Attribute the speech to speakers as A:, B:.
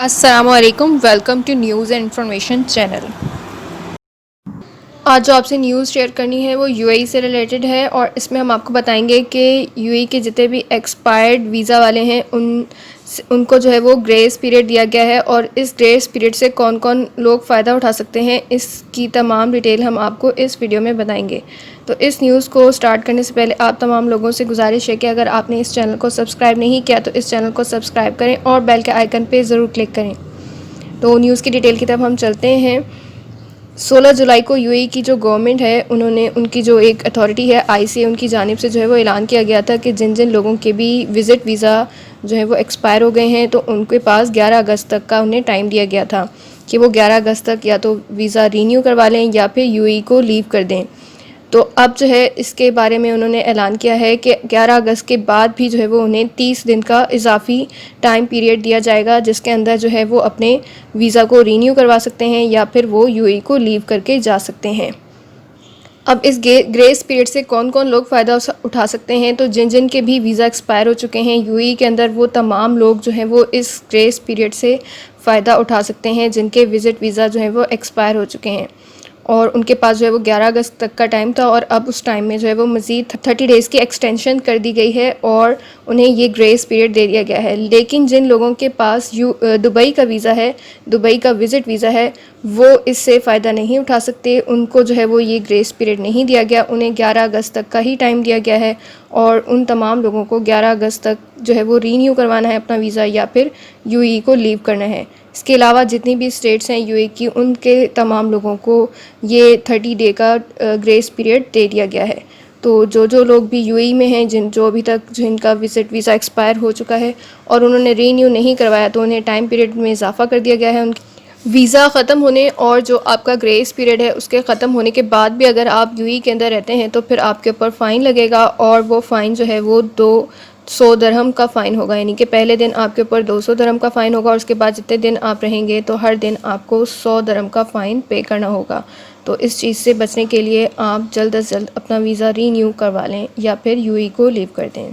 A: अस्सलामुअलैकुम, welcome to news and information channel. आज जो आपसे न्यूज़ शेयर करनी है वो यूएई से रिलेटेड है और इसमें हम आपको बताएंगे कि यूएई के जितने भी एक्सपायर्ड वीज़ा वाले हैं उनको जो है वो ग्रेस पीरियड दिया गया है और इस ग्रेस पीरियड से कौन कौन लोग फ़ायदा उठा सकते हैं, इसकी तमाम डिटेल हम आपको इस वीडियो में बताएंगे। तो इस न्यूज़ को स्टार्ट करने से पहले आप तमाम लोगों से गुजारिश है कि अगर आपने इस चैनल को सब्सक्राइब नहीं किया तो इस चैनल को सब्सक्राइब करें और बेल के आइकन पर ज़रूर क्लिक करें। तो न्यूज़ की डिटेल की तरफ हम चलते हैं। 16 जुलाई को यूएई की जो गवर्नमेंट है उन्होंने उनकी जो एक अथॉरिटी है आईसीए उनकी जानिब से जो है वो ऐलान किया गया था कि जिन जिन लोगों के भी विज़िट वीज़ा जो है वो एक्सपायर हो गए हैं तो उनके पास 11 अगस्त तक का उन्हें टाइम दिया गया था कि वो 11 अगस्त तक या तो वीज़ा रीन्यू करवा लें या फिर यूएई को लीव कर दें। तो अब जो है इसके बारे में उन्होंने ऐलान किया है कि 11 अगस्त के बाद भी जो है वो उन्हें 30 दिन का इजाफी टाइम पीरियड दिया जाएगा जिसके अंदर जो है वो अपने वीज़ा को रीन्यू करवा सकते हैं या फिर वो यूएई को लीव करके जा सकते हैं। अब इस ग्रेस पीरियड से कौन कौन लोग फ़ायदा उठा सकते हैं, तो जिन जिन के भी वीज़ा एक्सपायर हो चुके हैं यूएई के अंदर वो तमाम लोग जो हैं वो इस ग्रेस पीरियड से फ़ायदा उठा सकते हैं जिनके विज़िट वीज़ा जो है वो एक्सपायर हो चुके हैं और उनके पास जो है वो 11 अगस्त तक का टाइम था और अब उस टाइम में जो है वो मज़ीद 30 डेज़ की एक्सटेंशन कर दी गई है और उन्हें ये ग्रेस पीरियड दे दिया गया है। लेकिन जिन लोगों के पास दुबई का वीज़ा है, दुबई का विज़िट वीज़ा है, वो इससे फ़ायदा नहीं उठा सकते। उनको जो है वो ये ग्रेस पीरियड नहीं दिया गया, उन्हें 11 अगस्त तक का ही टाइम दिया गया है और उन तमाम लोगों को 11 अगस्त तक जो है वो रीन्यू करवाना है अपना वीज़ा या फिर यूएई को लीव करना है। इसके अलावा जितनी भी स्टेट्स हैं यूएई की उनके तमाम लोगों को ये 30 डे का ग्रेस पीरियड दे दिया गया है। तो जो लोग भी यूएई में हैं जो अभी तक जिनका विज़िट वीज़ा एक्सपायर हो चुका है और उन्होंने रीन्यू नहीं करवाया तो उन्हें टाइम पीरियड में इजाफा कर दिया गया है। उनकी वीज़ा ख़त्म होने और जो आपका ग्रेस पीरियड है उसके ख़त्म होने के बाद भी अगर आप यूएई के अंदर रहते हैं तो फिर आपके ऊपर फ़ाइन लगेगा और वो फ़ाइन जो है वो 200 दरहम का फ़ाइन होगा, यानी कि पहले दिन आपके ऊपर 200 दरहम का फ़ाइन होगा और उसके बाद जितने दिन आप रहेंगे तो हर दिन आपको 100 दरहम का फ़ाइन पे करना होगा। तो इस चीज़ से बचने के लिए आप जल्द अज जल्द अपना वीज़ा रीन्यू करवा लें या फिर यूएई को लीव कर दें।